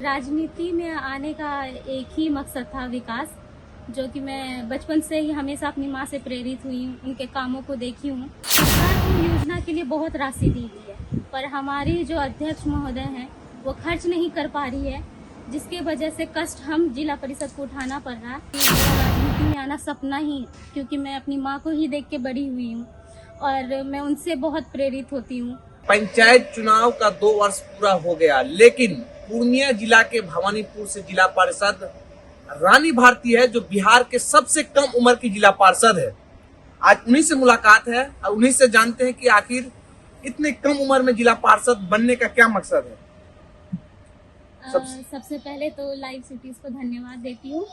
राजनीति में आने का एक ही मकसद था, विकास। जो कि मैं बचपन से ही हमेशा अपनी माँ से प्रेरित हुई हूँ, उनके कामों को देखी हूँ। सरकार को योजना के लिए बहुत राशि दी गई है, पर हमारी जो अध्यक्ष महोदय हैं वो खर्च नहीं कर पा रही है, जिसके वजह से कष्ट हम जिला परिषद को उठाना पड़ रहा है। राजनीति में आना सपना ही, क्योंकि मैं अपनी माँ को ही देख के बड़ी हुई हूँ और मैं उनसे बहुत प्रेरित होती हूँ। पंचायत चुनाव का 2 वर्ष पूरा हो गया, लेकिन पूर्णिया जिला के भवानीपुर से जिला पार्षद रानी भारती है, जो बिहार के सबसे कम उम्र की जिला पार्षद है। आज उन्हीं से मुलाकात है और उन्हीं से जानते हैं कि आखिर इतने कम उम्र में जिला पार्षद बनने का क्या मकसद है। सबसे पहले तो लाइव सिटीज को धन्यवाद देती हूँ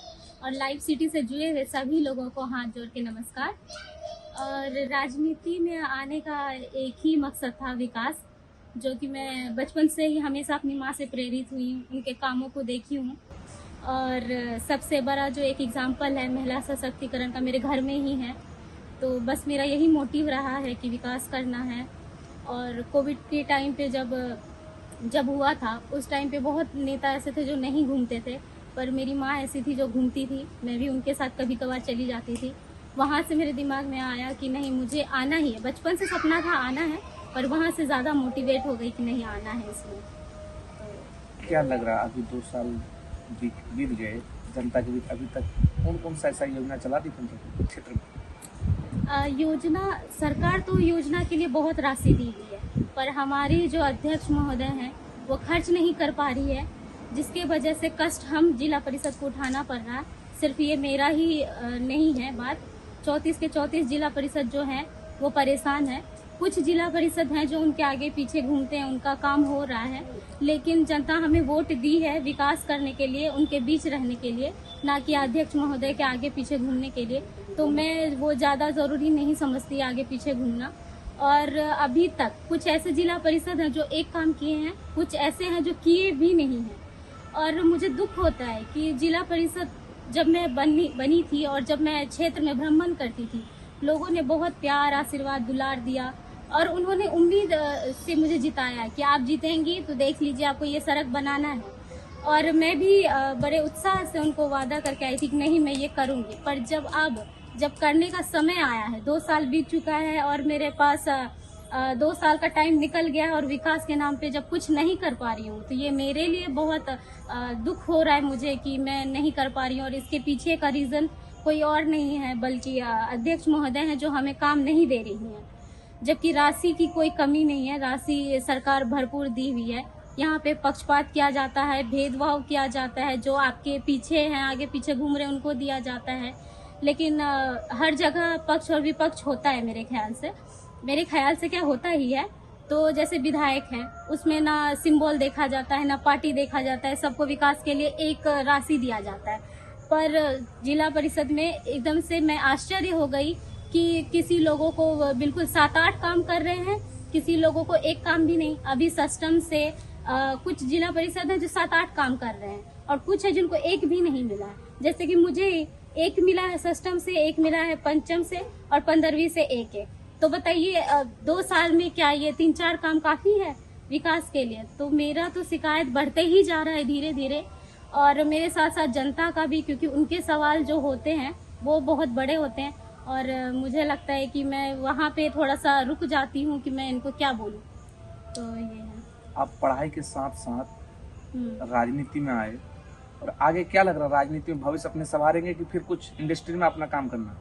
और लाइव सिटी से जुड़े हुए सभी लोगों को हाथ जोड़ के नमस्कार। और राजनीति में आने का एक ही मकसद था, विकास। जो कि मैं बचपन से ही हमेशा अपनी माँ से प्रेरित हुई हूँ, उनके कामों को देखी हूँ। और सबसे बड़ा जो एक एग्जाम्पल है महिला सशक्तिकरण का, मेरे घर में ही है। तो बस मेरा यही मोटिव रहा है कि विकास करना है। और कोविड के टाइम पे जब हुआ था, उस टाइम पे बहुत नेता ऐसे थे जो नहीं घूमते थे, पर मेरी माँ ऐसी थी जो घूमती थी। मैं भी उनके साथ कभी कभार चली जाती थी। वहाँ से मेरे दिमाग में आया कि नहीं, मुझे आना ही है। बचपन से सपना था आना है, पर वहाँ से ज़्यादा मोटिवेट हो गई कि नहीं, आना है इसमें। तो क्या लग रहा है, अभी 2 साल बीत गए, जनता के बीच अभी तक कौन कौन सा ऐसा योजना चला दी पंचायत क्षेत्र में? योजना, सरकार तो योजना के लिए बहुत राशि दी गई है, पर हमारी जो अध्यक्ष महोदय हैं वो खर्च नहीं कर पा रही है, जिसके वजह से कष्ट हम जिला परिषद को उठाना पड़ रहा है। सिर्फ ये मेरा ही नहीं है बात, 34 के 34 जिला परिषद जो हैं वो परेशान है। कुछ जिला परिषद हैं जो उनके आगे पीछे घूमते हैं, उनका काम हो रहा है, लेकिन जनता हमें वोट दी है विकास करने के लिए, उनके बीच रहने के लिए, ना कि अध्यक्ष महोदय के आगे पीछे घूमने के लिए। तो मैं वो ज़्यादा ज़रूरी नहीं समझती आगे पीछे घूमना। और अभी तक कुछ ऐसे जिला परिषद हैं जो एक काम किए हैं, कुछ ऐसे हैं जो किए भी नहीं हैं। और मुझे दुख होता है कि जिला परिषद जब मैं बनी थी और जब मैं क्षेत्र में भ्रमण करती थी, लोगों ने बहुत प्यार, आशीर्वाद, दुलार दिया और उन्होंने उम्मीद से मुझे जिताया कि आप जीतेंगी तो देख लीजिए, आपको ये सड़क बनाना है। और मैं भी बड़े उत्साह से उनको वादा करके आई थी कि नहीं, मैं ये करूँगी। पर जब करने का समय आया है, 2 साल बीत चुका है और मेरे पास 2 साल का टाइम निकल गया है और विकास के नाम पे जब कुछ नहीं कर पा रही हूँ, तो ये मेरे लिए बहुत दुख हो रहा है मुझे कि मैं नहीं कर पा रही हूँ। और इसके पीछे का रीज़न कोई और नहीं है, बल्कि अध्यक्ष महोदय हैं जो हमें काम नहीं दे रही हैं। जबकि राशि की कोई कमी नहीं है, राशि सरकार भरपूर दी हुई है। यहाँ पे पक्षपात किया जाता है, भेदभाव किया जाता है, जो आपके पीछे हैं, आगे पीछे घूम रहे हैं, उनको दिया जाता है। लेकिन हर जगह पक्ष और विपक्ष होता है मेरे ख्याल से क्या होता ही है। तो जैसे विधायक है, उसमें ना सिंबल देखा जाता है, ना पार्टी देखा जाता है, सबको विकास के लिए एक राशि दिया जाता है। पर जिला परिषद में एकदम से मैं आश्चर्य हो गई कि किसी लोगों को बिल्कुल 7-8 काम कर रहे हैं, किसी लोगों को एक काम भी नहीं। अभी सष्टम से कुछ जिला परिषद है जो 7-8 काम कर रहे हैं और कुछ है जिनको एक भी नहीं मिला है। जैसे कि मुझे एक मिला है सष्टम से, एक मिला है पंचम से और 15वीं से एक। तो बताइए 2 साल में क्या ये 3-4 काम काफी है विकास के लिए? तो मेरा तो शिकायत बढ़ते ही जा रहा है धीरे धीरे, और मेरे साथ साथ जनता का भी, क्योंकि उनके सवाल जो होते हैं वो बहुत बड़े होते हैं और मुझे लगता है कि मैं वहाँ पे थोड़ा सा रुक जाती हूँ कि मैं इनको क्या बोलूँ। तो ये है। आप पढ़ाई के साथ साथ राजनीति में आए, और आगे क्या लग रहा है, राजनीति में भविष्य अपने संवारेंगे कि फिर कुछ इंडस्ट्री में अपना काम करना?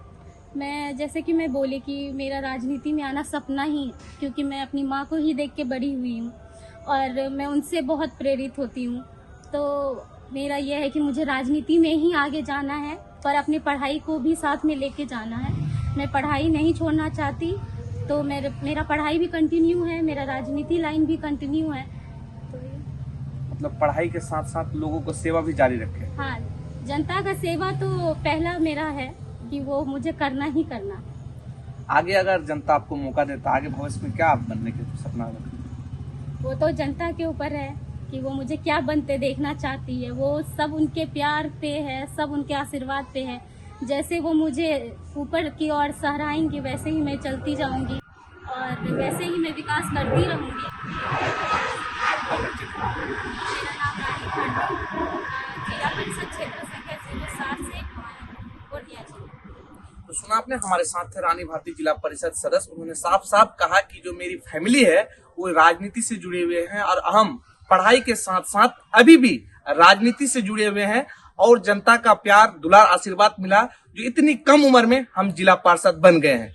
मैं जैसे कि मैं बोली कि मेरा राजनीति में आना सपना ही, क्योंकि मैं अपनी माँ को ही देख के बड़ी हुई हूँ और मैं उनसे बहुत प्रेरित होती हूँ। तो मेरा यह है कि मुझे राजनीति में ही आगे जाना है, पर अपनी पढ़ाई को भी साथ में लेके जाना है। मैं पढ़ाई नहीं छोड़ना चाहती, तो मेरा पढ़ाई भी कंटिन्यू है, मेरा राजनीति लाइन भी कंटिन्यू है। तो मतलब पढ़ाई के साथ साथ लोगों को सेवा भी जारी रखे। हाँ, जनता का सेवा तो पहला मेरा है कि वो मुझे करना ही करना। आगे अगर जनता आपको मौका देता, आगे भविष्य में क्या आप बनने के सपना रखते? वो तो जनता के ऊपर है कि वो मुझे क्या बनते देखना चाहती है। वो सब उनके प्यार पे है, सब उनके आशीर्वाद पे है। जैसे वो मुझे ऊपर की ओर सहराएंगे, वैसे ही मैं चलती जाऊंगी और वैसे ही मैं विकास करती रहूंगी। मेरा नाम रानी भारती। तो सुना आपने, हमारे साथ थे रानी भारती जिला परिषद सदस्य। उन्होंने साफ साफ कहा कि जो मेरी फैमिली है वो राजनीति से जुड़े हुए हैं और हम पढ़ाई के साथ साथ अभी भी राजनीति से जुड़े हुए हैं और जनता का प्यार दुलार आशीर्वाद मिला जो इतनी कम उम्र में हम जिला पार्षद बन गए हैं।